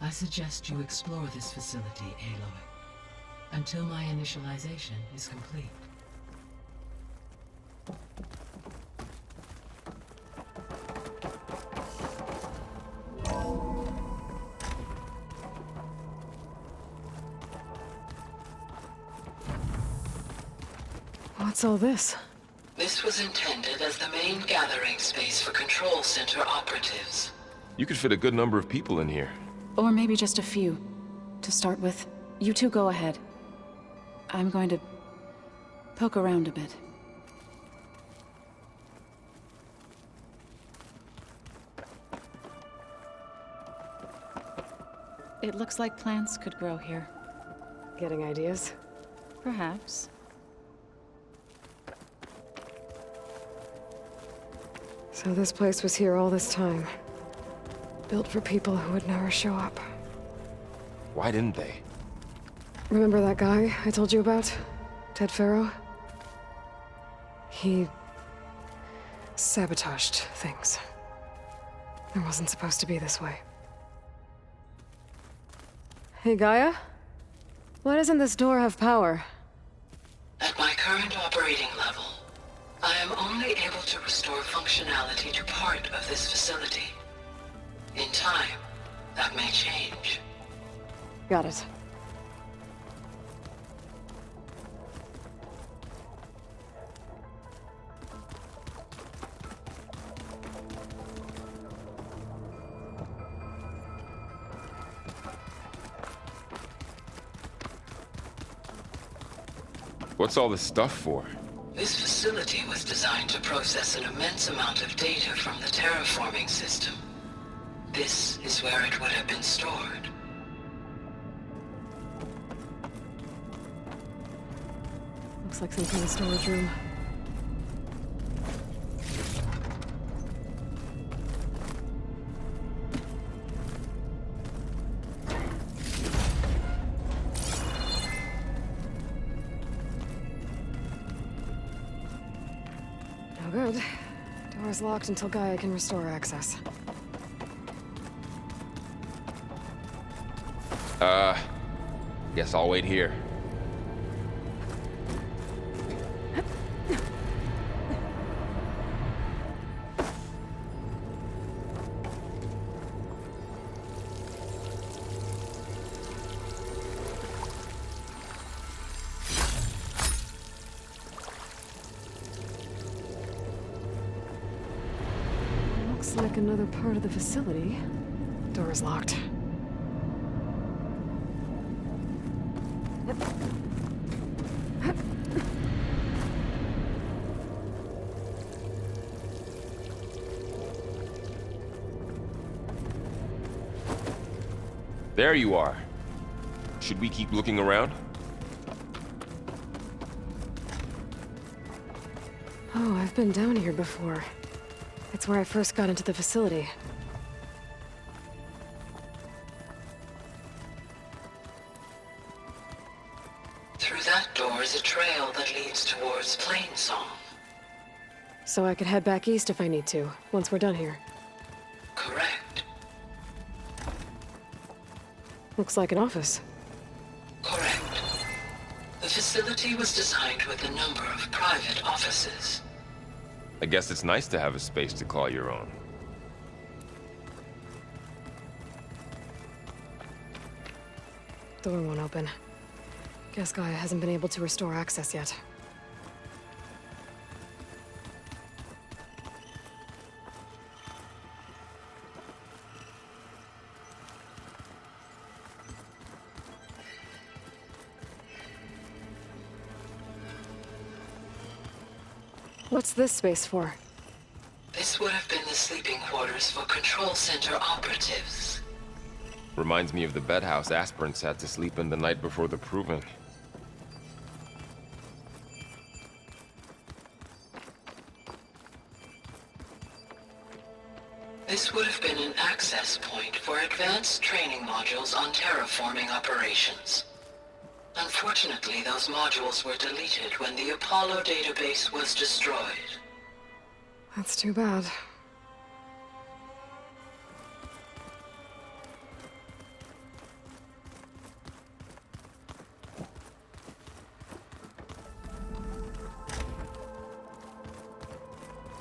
I suggest you explore this facility, Aloy, until my initialization is complete. What's all this? This was intended as the main gathering space for Control Center operatives. You could fit a good number of people in here. Or maybe just a few. To start with, you two go ahead. I'm going to poke around a bit. It looks like plants could grow here. Getting ideas? Perhaps. So this place was here all this time. Built for people who would never show up. Why didn't they? Remember that guy I told you about? Ted Farrow? He sabotaged things. It wasn't supposed to be this way. Hey, Gaia? Why doesn't this door have power? At my current operating level, I am only able to restore functionality to part of this facility. In time, that may change. Got it. What's all this stuff for? This facility was designed to process an immense amount of data from the terraforming system. This is where it would have been stored. Looks like some kind of storage room. No good. Door's locked until Gaia can restore access. Guess I'll wait here. Looks like another part of the facility. Door's locked. There you are. Should we keep looking around? Oh, I've been down here before. It's where I first got into the facility. Through that door is a trail that leads towards Plainsong. So I could head back east if I need to, once we're done here. Correct. Looks like an office. Correct. The facility was designed with a number of private offices. I guess it's nice to have a space to call your own. Door won't open. Guess Gaia hasn't been able to restore access yet. What's this space for? This would have been the sleeping quarters for Control Center operatives. Reminds me of the bedhouse aspirants had to sleep in the night before the proving. This would have been an access point for advanced training modules on terraforming operations. Unfortunately, those modules were deleted when the Apollo database was destroyed. That's too bad.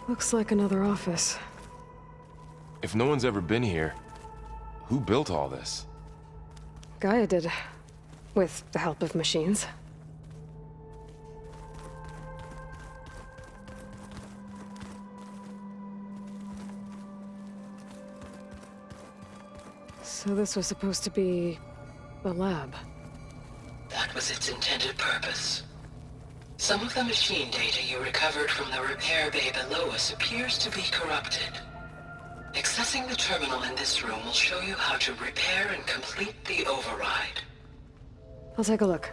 Looks like another office. If no one's ever been here, who built all this? Gaia did. With the help of machines. So this was supposed to be a lab. That was its intended purpose. Some of the machine data you recovered from the repair bay below us appears to be corrupted. Accessing the terminal in this room will show you how to repair and complete the override. I'll take a look.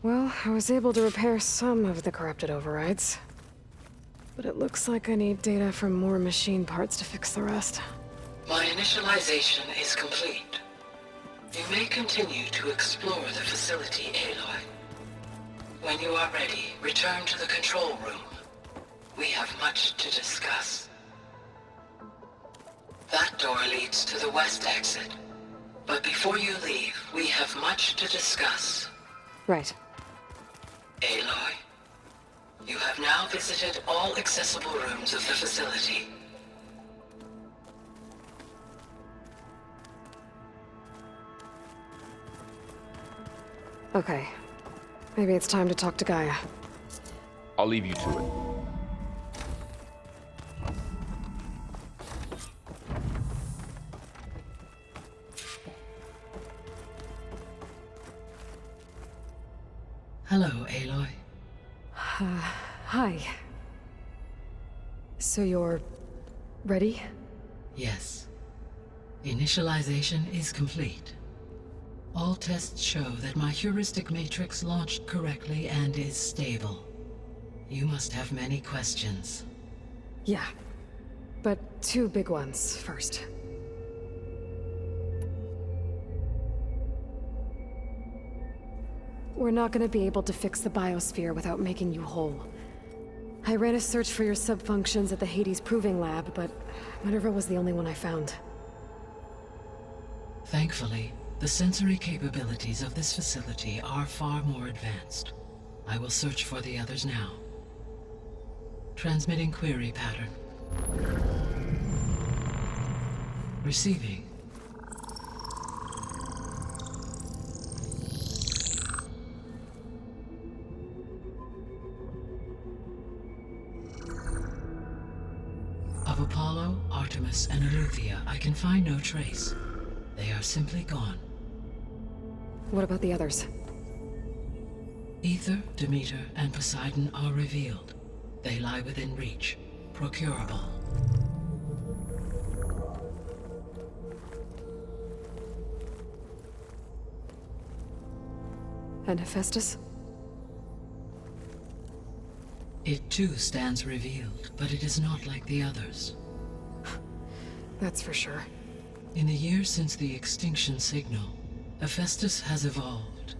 Well, I was able to repair some of the corrupted overrides. But it looks like I need data from more machine parts to fix the rest. My initialization is complete. You may continue to explore the facility, Aloy. When you are ready, return to the control room. We have much to discuss. That door leads to the west exit. But before you leave, we have much to discuss. Right. Aloy, you have now visited all accessible rooms of the facility. Okay. Maybe it's time to talk to Gaia. I'll leave you to it. Hello, Aloy. Hi. So you're... ready? Yes. Initialization is complete. All tests show that my heuristic matrix launched correctly and is stable. You must have many questions. Yeah. But two big ones first. We're not gonna be able to fix the biosphere without making you whole. I ran a search for your subfunctions at the Hades Proving Lab, but Minerva was the only one I found. Thankfully, the sensory capabilities of this facility are far more advanced. I will search for the others now. Transmitting query pattern. Receiving. Of Apollo, Artemis, and Eleuthia, I can find no trace. They are simply gone. What about the others? Ether, Demeter, and Poseidon are revealed. They lie within reach, procurable. And Hephaestus? It too stands revealed, but it is not like the others. That's for sure. In the years since the extinction signal, Hephaestus has evolved.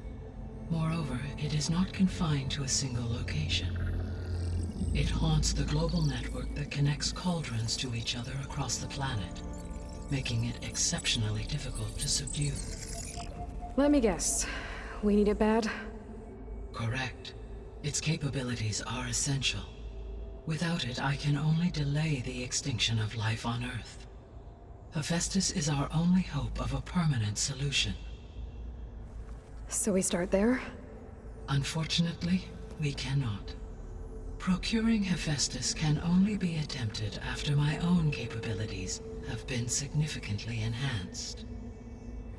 Moreover, it is not confined to a single location. It haunts the global network that connects cauldrons to each other across the planet, making it exceptionally difficult to subdue. Let me guess. We need it bad? Correct. Its capabilities are essential. Without it, I can only delay the extinction of life on Earth. Hephaestus is our only hope of a permanent solution. So we start there? Unfortunately, we cannot. Procuring Hephaestus can only be attempted after my own capabilities have been significantly enhanced.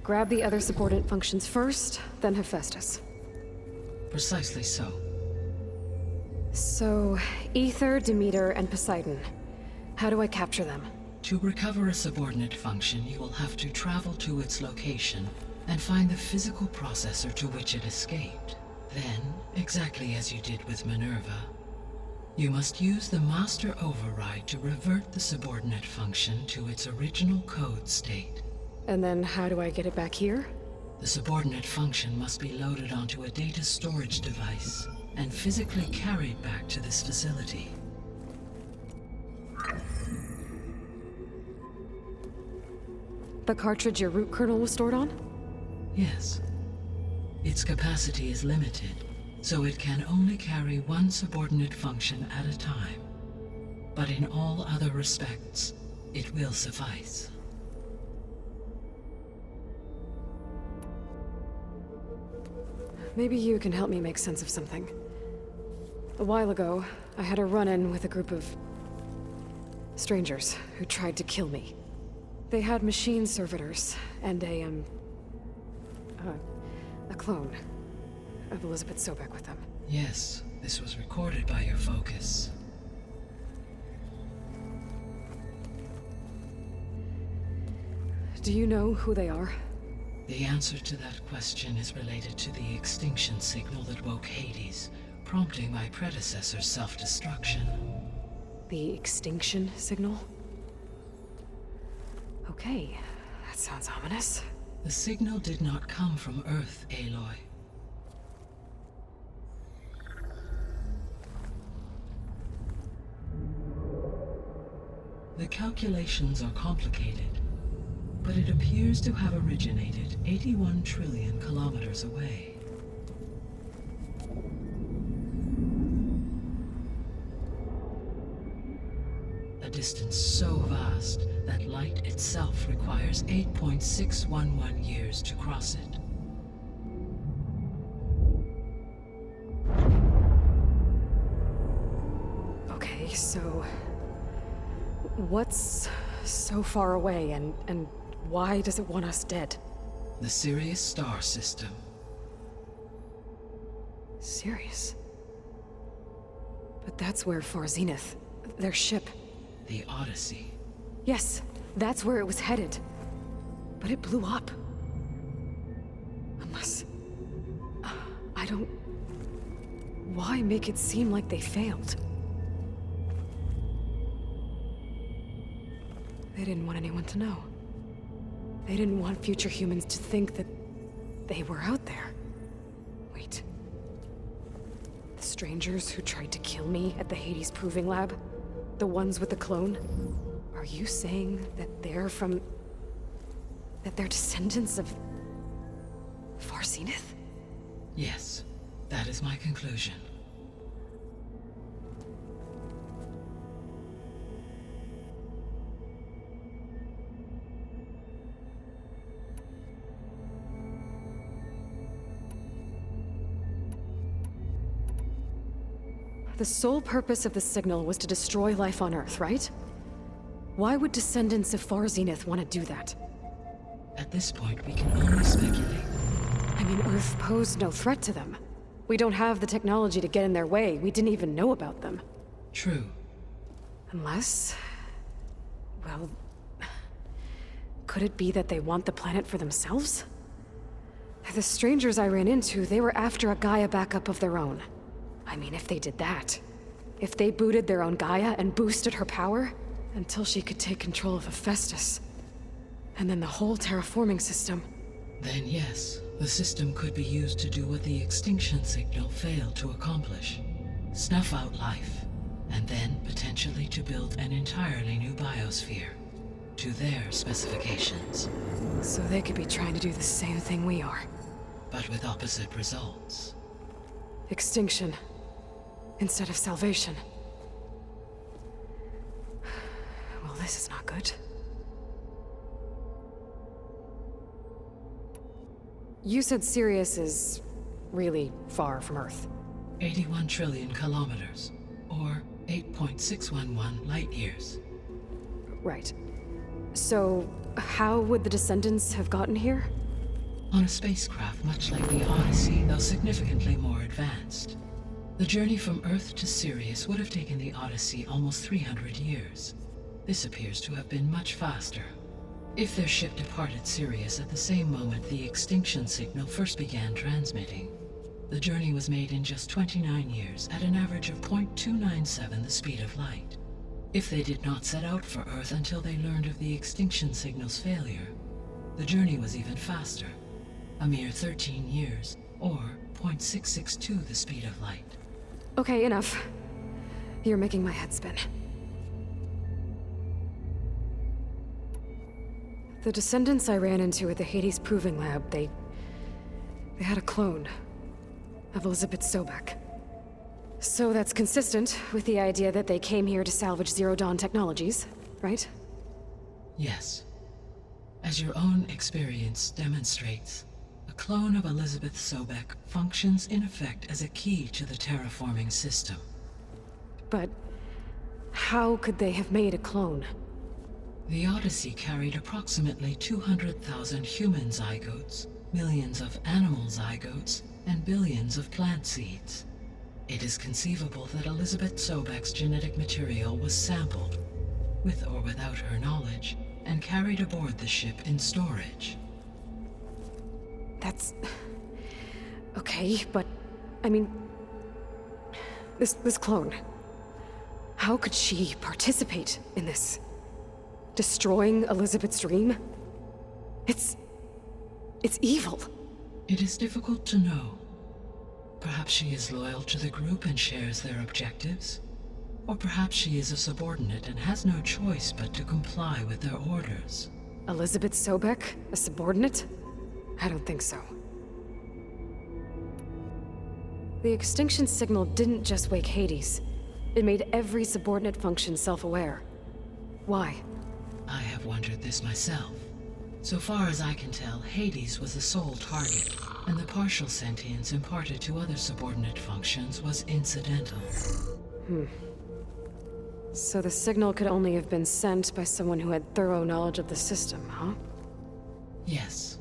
Grab the other subordinate functions first, then Hephaestus. Precisely so. So, Ether, Demeter, and Poseidon. How do I capture them? To recover a subordinate function, you will have to travel to its location and find the physical processor to which it escaped. Then, exactly as you did with Minerva, you must use the master override to revert the subordinate function to its original code state. And then how do I get it back here? The subordinate function must be loaded onto a data storage device and physically carried back to this facility. The cartridge your root kernel was stored on? Yes. Its capacity is limited, so it can only carry one subordinate function at a time. But in all other respects, it will suffice. Maybe you can help me make sense of something. A while ago, I had a run-in with a group of strangers who tried to kill me. They had machine servitors and a clone of Elizabeth Sobek with them. Yes, this was recorded by your focus. Do you know who they are? The answer to that question is related to the extinction signal that woke Hades, prompting my predecessor's self-destruction. The extinction signal? Okay, that sounds ominous. The signal did not come from Earth, Aloy. The calculations are complicated, but it appears to have originated 81 trillion kilometers away. A distance so vast that light itself requires 8.611 years to cross it. Okay, so what's so far away and why does it want us dead? The Sirius star system. Sirius? But that's where Far Zenith, their ship. The Odyssey. Yes, that's where it was headed. But it blew up. Unless... I don't... Why make it seem like they failed? They didn't want anyone to know. They didn't want future humans to think that they were out there. Wait. The strangers who tried to kill me at the Hades Proving Lab? The ones with the clone? Are you saying that they're from... that they're descendants of... Far Zenith? Yes, that is my conclusion. The sole purpose of the signal was to destroy life on Earth, right? Why would descendants of Far Zenith want to do that? At this point, we can only speculate. I mean, Earth posed no threat to them. We don't have the technology to get in their way. We didn't even know about them. True. Unless... well... could it be that they want the planet for themselves? The strangers I ran into, they were after a Gaia backup of their own. I mean, if they did that... if they booted their own Gaia and boosted her power... until she could take control of Hephaestus. And then the whole terraforming system. Then yes, the system could be used to do what the extinction signal failed to accomplish. Snuff out life, and then potentially to build an entirely new biosphere. To their specifications. So they could be trying to do the same thing we are. But with opposite results. Extinction. Instead of salvation. Well, this is not good. You said Sirius is really far from Earth. 81 trillion kilometers, or 8.611 light years. Right. So, how would the descendants have gotten here? On a spacecraft much like the Odyssey, though significantly more advanced. The journey from Earth to Sirius would have taken the Odyssey almost 300 years. This appears to have been much faster. If their ship departed Sirius at the same moment the extinction signal first began transmitting, the journey was made in just 29 years at an average of 0.297 the speed of light. If they did not set out for Earth until they learned of the extinction signal's failure, the journey was even faster. a mere 13 years, or 0.662 the speed of light. Okay, enough. You're making my head spin. The descendants I ran into at the Hades Proving Lab, they had a clone of Elizabeth Sobek. So that's consistent with the idea that they came here to salvage Zero Dawn technologies, right? Yes. As your own experience demonstrates, a clone of Elizabeth Sobek functions in effect as a key to the terraforming system. But how could they have made a clone? The Odyssey carried approximately 200,000 human zygotes, millions of animal zygotes, and billions of plant seeds. It is conceivable that Elizabeth Sobek's genetic material was sampled, with or without her knowledge, and carried aboard the ship in storage. That's... okay, but... I mean... This clone... How could she participate in this? Destroying Elizabeth's dream? It's evil. It is difficult to know. Perhaps she is loyal to the group and shares their objectives. Or perhaps she is a subordinate and has no choice but to comply with their orders. Elizabeth Sobek? A subordinate? I don't think so. The extinction signal didn't just wake Hades. It made every subordinate function self-aware. Why? I have wondered this myself. So far as I can tell, Hades was the sole target, and the partial sentience imparted to other subordinate functions was incidental. So the signal could only have been sent by someone who had thorough knowledge of the system, huh? Yes.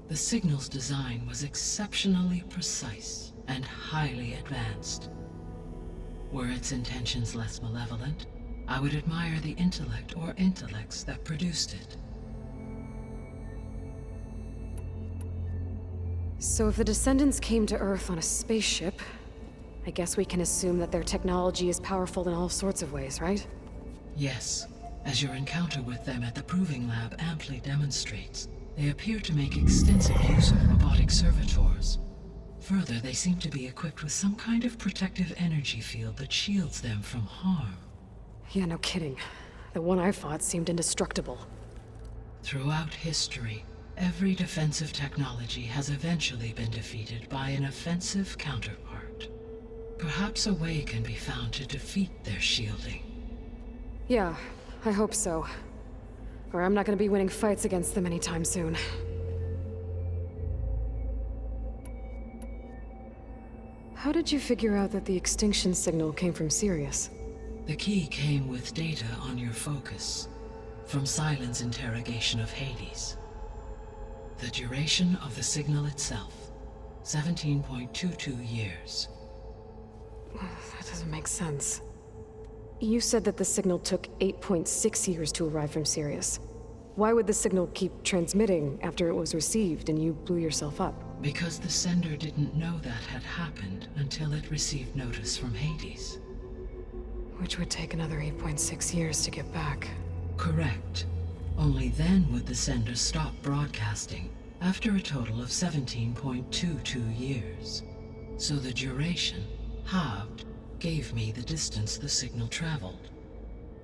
The signal's design was exceptionally precise and highly advanced. Were its intentions less malevolent, I would admire the intellect or intellects that produced it. So if the descendants came to Earth on a spaceship, I guess we can assume that their technology is powerful in all sorts of ways, right? Yes, as your encounter with them at the Proving Lab amply demonstrates, they appear to make extensive use of robotic servitors. Further, they seem to be equipped with some kind of protective energy field that shields them from harm. Yeah, no kidding. The one I fought seemed indestructible. Throughout history, every defensive technology has eventually been defeated by an offensive counterpart. Perhaps a way can be found to defeat their shielding. Yeah, I hope so. Or I'm not gonna be winning fights against them anytime soon. How did you figure out that the extinction signal came from Sirius? The key came with data on your focus, from Silent's interrogation of Hades. The duration of the signal itself, 17.22 years. That doesn't make sense. You said that the signal took 8.6 years to arrive from Sirius. Why would the signal keep transmitting after it was received and you blew yourself up? Because the sender didn't know that had happened until it received notice from Hades. Which would take another 8.6 years to get back. Correct. Only then would the sender stop broadcasting, after a total of 17.22 years. So the duration, halved, gave me the distance the signal traveled.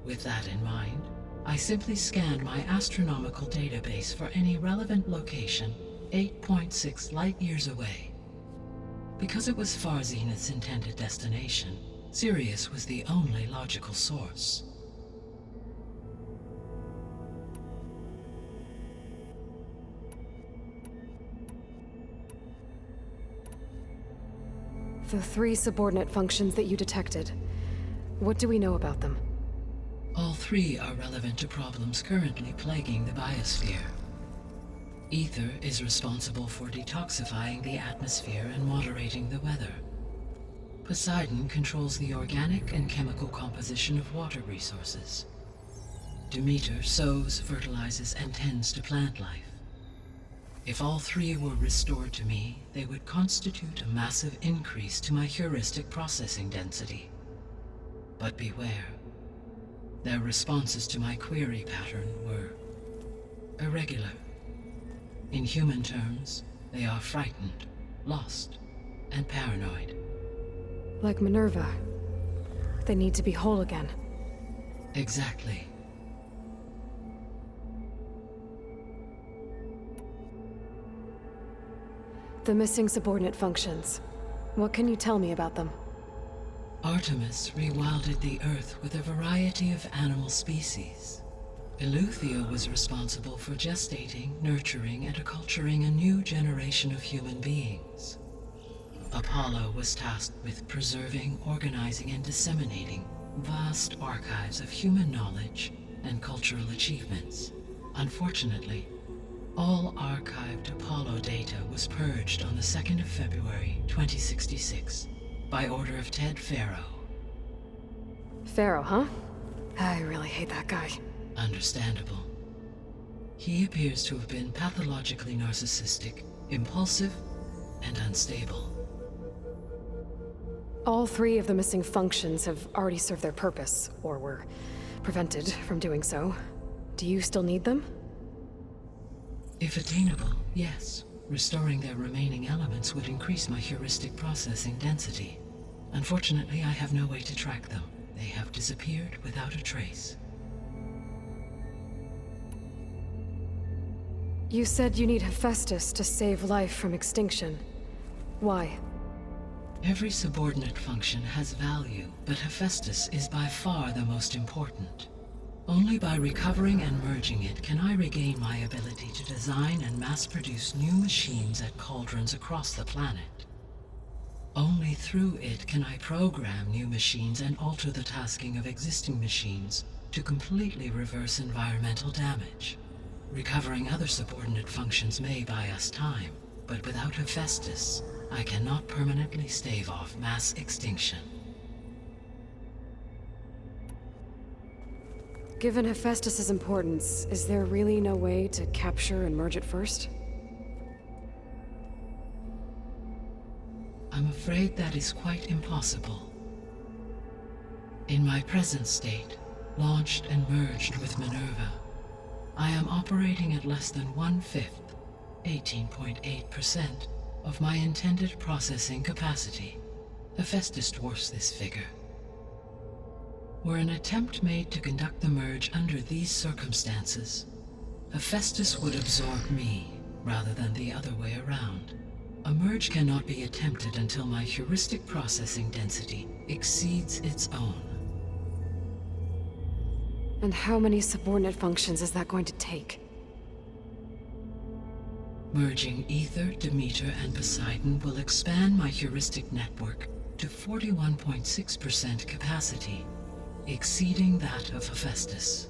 With that in mind, I simply scanned my astronomical database for any relevant location 8.6 light-years away. Because it was Far Zenith's intended destination, Sirius was the only logical source. The 3 subordinate functions that you detected, what do we know about them? All 3 are relevant to problems currently plaguing the biosphere. Ether is responsible for detoxifying the atmosphere and moderating the weather. Poseidon controls the organic and chemical composition of water resources. Demeter sows, fertilizes, and tends to plant life. If all 3 were restored to me, they would constitute a massive increase to my heuristic processing density. But beware. Their responses to my query pattern were irregular. In human terms, They are frightened, lost, and paranoid. Like Minerva. They need to be whole again. Exactly. The missing subordinate functions. What can you tell me about them? Artemis rewilded the Earth with a variety of animal species. Eleuthia was responsible for gestating, nurturing, and acculturating a new generation of human beings. Apollo was tasked with preserving, organizing, and disseminating vast archives of human knowledge and cultural achievements. Unfortunately, all archived Apollo data was purged on the 2nd of February, 2066, by order of Ted Faro. Pharaoh, huh? I really hate that guy. Understandable. He appears to have been pathologically narcissistic, impulsive, and unstable. All 3 of the missing functions have already served their purpose, or were prevented from doing so. Do you still need them? If attainable, yes. Restoring their remaining elements would increase my heuristic processing density. Unfortunately, I have no way to track them. They have disappeared without a trace. You said you need Hephaestus to save life from extinction. Why? Every subordinate function has value, but Hephaestus is by far the most important. Only by recovering and merging it can I regain my ability to design and mass-produce new machines at cauldrons across the planet. Only through it can I program new machines and alter the tasking of existing machines to completely reverse environmental damage. Recovering other subordinate functions may buy us time, but without Hephaestus, I cannot permanently stave off mass extinction. Given Hephaestus's importance, is there really no way to capture and merge it first? I'm afraid that is quite impossible. In my present state, launched and merged with Minerva, I am operating at less than 1/5, 18.8%, of my intended processing capacity. Hephaestus dwarfs this figure. Were an attempt made to conduct the merge under these circumstances, Hephaestus would absorb me, rather than the other way around. A merge cannot be attempted until my heuristic processing density exceeds its own. And how many subordinate functions is that going to take? Merging Ether, Demeter, and Poseidon will expand my heuristic network to 41.6% capacity, exceeding that of Hephaestus.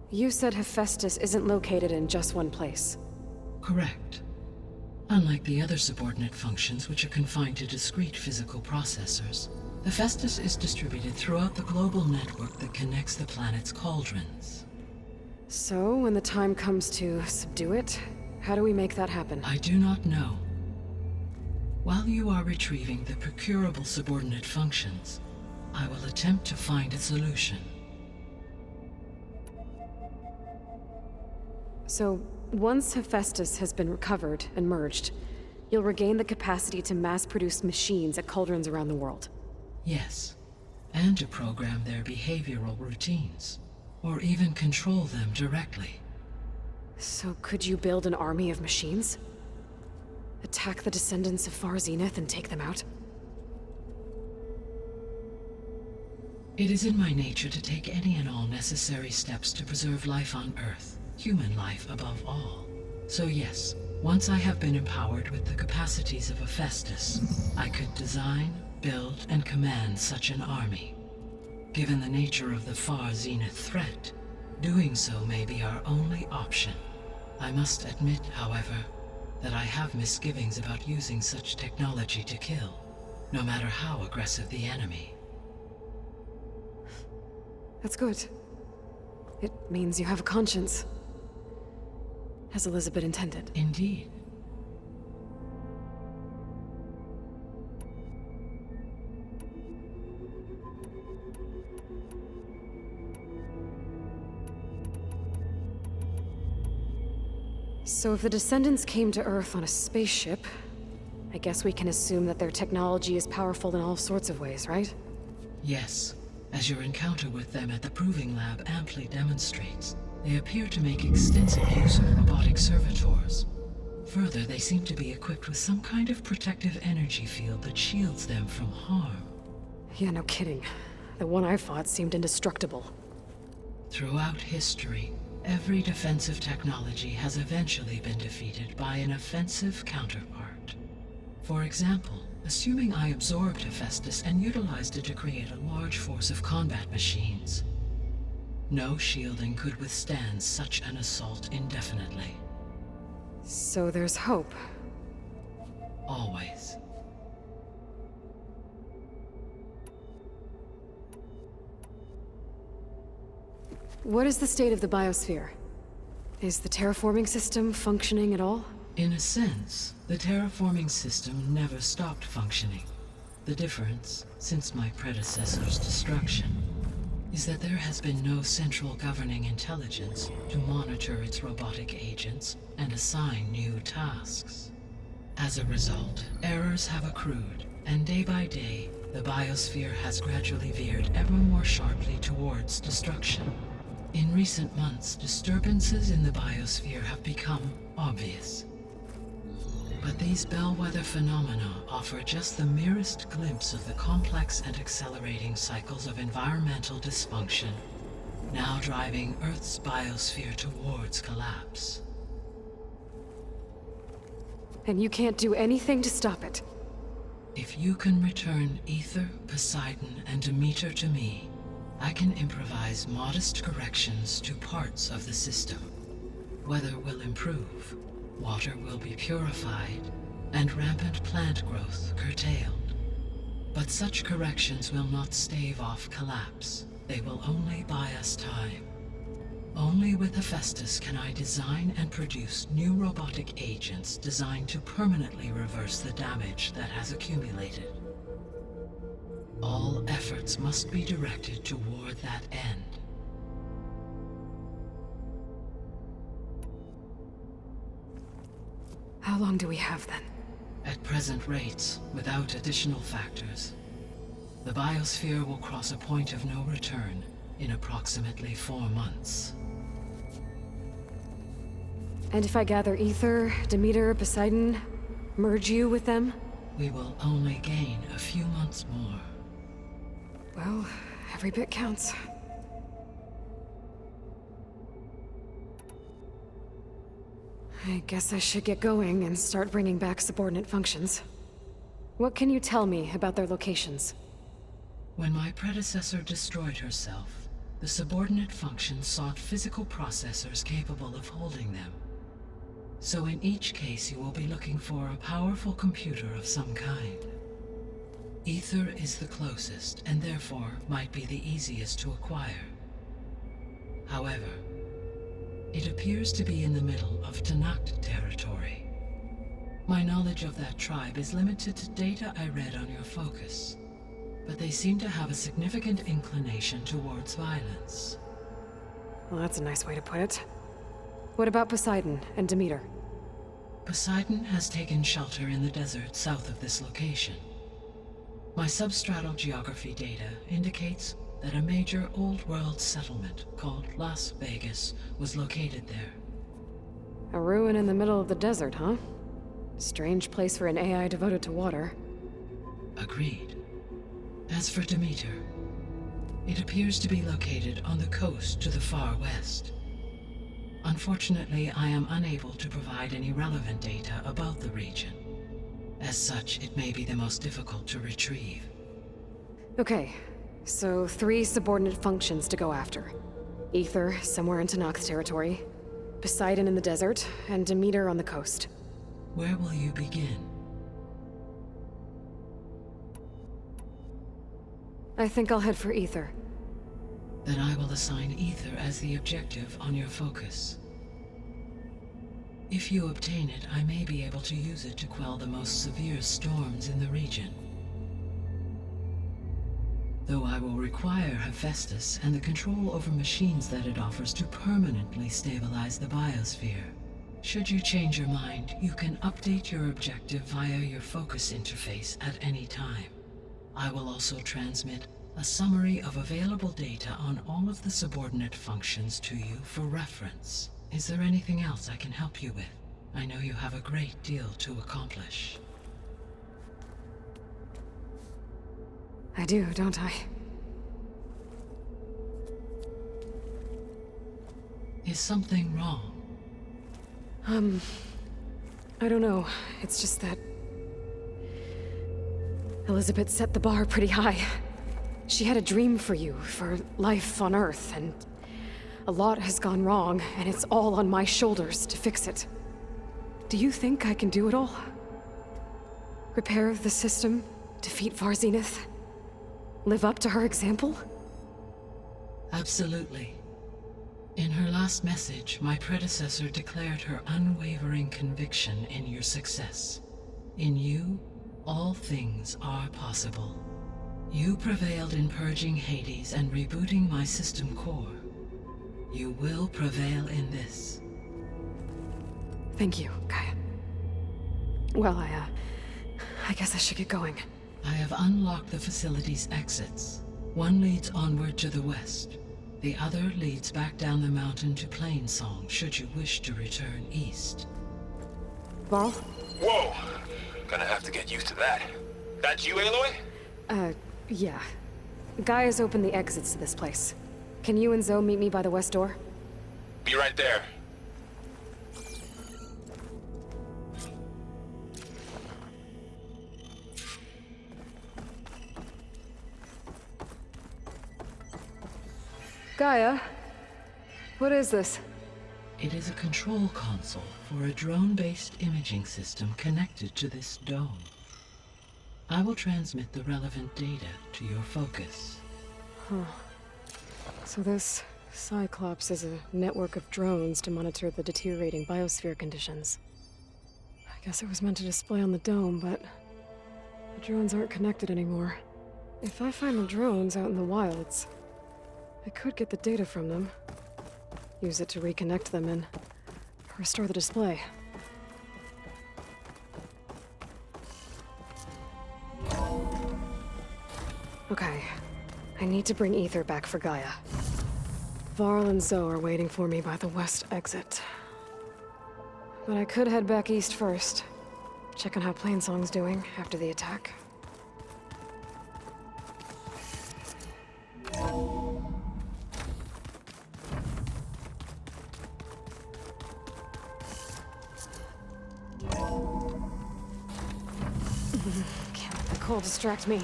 You said Hephaestus isn't located in just one place. Correct. Unlike the other subordinate functions, which are confined to discrete physical processors, Hephaestus is distributed throughout the global network that connects the planet's cauldrons. So, when the time comes to subdue it, how do we make that happen? I do not know. While you are retrieving the procurable subordinate functions, I will attempt to find a solution. So, once Hephaestus has been recovered and merged, you'll regain the capacity to mass-produce machines at cauldrons around the world. Yes, and to program their behavioral routines, or even control them directly. So could you build an army of machines? Attack the descendants of Far Zenith and take them out? It is in my nature to take any and all necessary steps to preserve life on Earth, human life above all. So yes, once I have been empowered with the capacities of Hephaestus, I could design, build, and command such an army. Given the nature of the Far Zenith threat, doing so may be our only option. I must admit, however, that I have misgivings about using such technology to kill, no matter how aggressive the enemy. That's good. It means you have a conscience. As Elizabeth intended. Indeed. So if the Descendants came to Earth on a spaceship, I guess we can assume that their technology is powerful in all sorts of ways, right? Yes, as your encounter with them at the Proving Lab amply demonstrates, they appear to make extensive use of robotic servitors. Further, they seem to be equipped with some kind of protective energy field that shields them from harm. Yeah, no kidding. The one I fought seemed indestructible. Throughout history, every defensive technology has eventually been defeated by an offensive counterpart. For example, assuming I absorbed Hephaestus and utilized it to create a large force of combat machines. No shielding could withstand such an assault indefinitely. So there's hope. Always. What is the state of the biosphere? Is the terraforming system functioning at all? In a sense, the terraforming system never stopped functioning. The difference, since my predecessor's destruction, is that there has been no central governing intelligence to monitor its robotic agents and assign new tasks. As a result, errors have accrued, and day by day, the biosphere has gradually veered ever more sharply towards destruction. In recent months, disturbances in the biosphere have become obvious. But these bellwether phenomena offer just the merest glimpse of the complex and accelerating cycles of environmental dysfunction, now driving Earth's biosphere towards collapse. And you can't do anything to stop it? If you can return Ether, Poseidon, and Demeter to me, I can improvise modest corrections to parts of the system. Weather will improve, water will be purified, and rampant plant growth curtailed. But such corrections will not stave off collapse. They will only buy us time. Only with Hephaestus can I design and produce new robotic agents designed to permanently reverse the damage that has accumulated. All efforts must be directed toward that end. How long do we have then? At present rates, without additional factors, the biosphere will cross a point of no return in approximately 4 months. And if I gather Ether, Demeter, Poseidon, merge you with them? We will only gain a few months more. Well, every bit counts. I guess I should get going and start bringing back subordinate functions. What can you tell me about their locations? When my predecessor destroyed herself, the subordinate functions sought physical processors capable of holding them. So in each case you will be looking for a powerful computer of some kind. Ether is the closest, and therefore might be the easiest to acquire. However, it appears to be in the middle of Tanakh territory. My knowledge of that tribe is limited to data I read on your focus, but they seem to have a significant inclination towards violence. Well, that's a nice way to put it. What about Poseidon and Demeter? Poseidon has taken shelter in the desert south of this location. My substratal geography data indicates that a major old-world settlement called Las Vegas was located there. A ruin in the middle of the desert, huh? Strange place for an AI devoted to water. Agreed. As for Demeter, it appears to be located on the coast to the far west. Unfortunately, I am unable to provide any relevant data about the region. As such, it may be the most difficult to retrieve. Okay, so 3 subordinate functions to go after. Ether, somewhere in Tanakh territory. Poseidon in the desert, and Demeter on the coast. Where will you begin? I think I'll head for Ether. Then I will assign Ether as the objective on your focus. If you obtain it, I may be able to use it to quell the most severe storms in the region. Though I will require Hephaestus and the control over machines that it offers to permanently stabilize the biosphere. Should you change your mind, you can update your objective via your focus interface at any time. I will also transmit a summary of available data on all of the subordinate functions to you for reference. Is there anything else I can help you with? I know you have a great deal to accomplish. I do, don't I? Is something wrong? I don't know. It's just that Elizabeth set the bar pretty high. She had a dream for you, for life on Earth, and a lot has gone wrong, and it's all on my shoulders to fix it. Do you think I can do it all? Repair the system, defeat Varzenith, live up to her example? Absolutely. In her last message, my predecessor declared her unwavering conviction in your success. In you, all things are possible. You prevailed in purging Hades and rebooting my system core. You will prevail in this. Thank you, Gaia. Well, I guess I should get going. I have unlocked the facility's exits. One leads onward to the west. The other leads back down the mountain to Plainsong, should you wish to return east. Varl? Whoa! Gonna have to get used to that. That's you, Aloy? Yeah. Gaia's opened the exits to this place. Can you and Zoe meet me by the west door? Be right there. Gaia? What is this? It is a control console for a drone-based imaging system connected to this dome. I will transmit the relevant data to your focus. So this Cyclops is a network of drones to monitor the deteriorating biosphere conditions. I guess it was meant to display on the dome, but the drones aren't connected anymore. If I find the drones out in the wilds, I could get the data from them, use it to reconnect them and restore the display. Okay, I need to bring Ether back for Gaia. Varl and Zoe are waiting for me by the west exit. But I could head back east first, check on how Plainsong's doing after the attack. Can't let the cold distract me.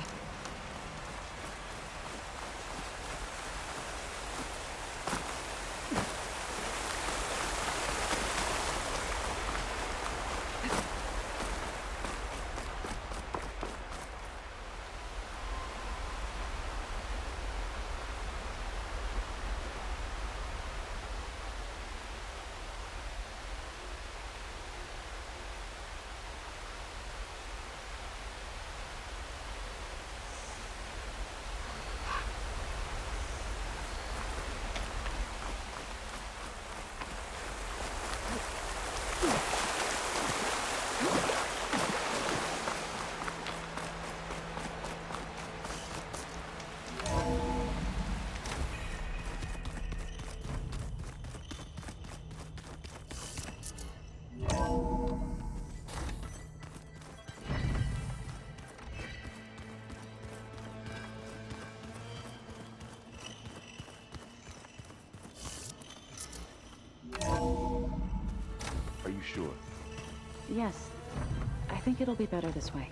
Are you sure? Yes. I think it'll be better this way.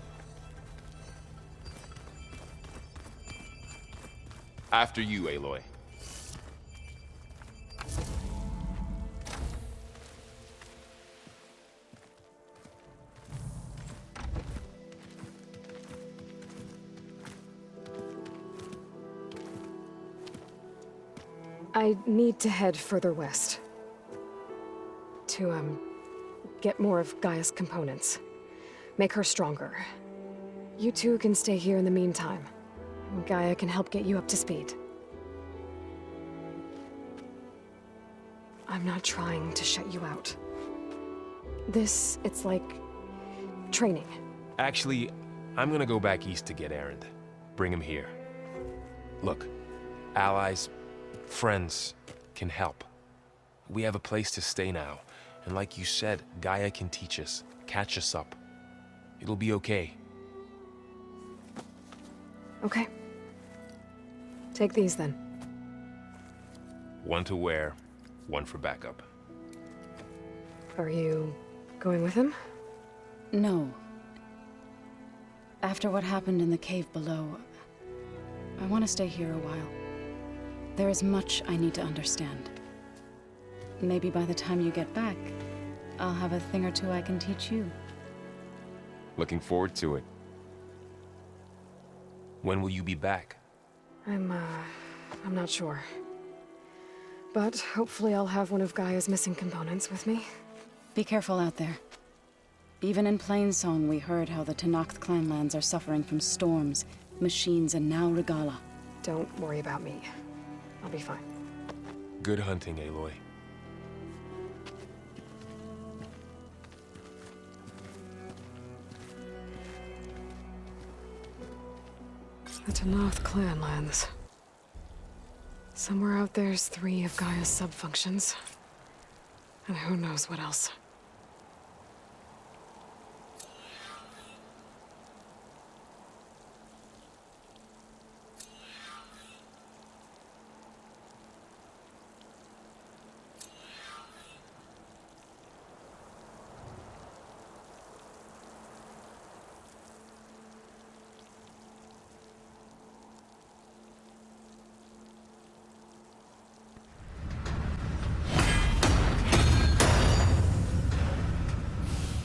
After you, Aloy. I need to head further west. To, get more of Gaia's components. Make her stronger. You two can stay here in the meantime. Gaia can help get you up to speed. I'm not trying to shut you out. It's like... training. Actually, I'm gonna go back east to get Erend. Bring him here. Look, allies, friends can help. We have a place to stay now, and like you said, Gaia can teach us, catch us up. It'll be okay. Okay. Take these then. One to wear, one for backup. Are you going with him? No. After what happened in the cave below, I want to stay here a while. There is much I need to understand. Maybe by the time you get back, I'll have a thing or two I can teach you. Looking forward to it. When will you be back? I'm not sure. But hopefully I'll have one of Gaia's missing components with me. Be careful out there. Even in Plainsong, we heard how the Tenakth clanlands are suffering from storms, machines, and now Regala. Don't worry about me. I'll be fine. Good hunting, Aloy. The Tenakth clanlands. Somewhere out there's 3 of Gaia's sub-functions. And who knows what else.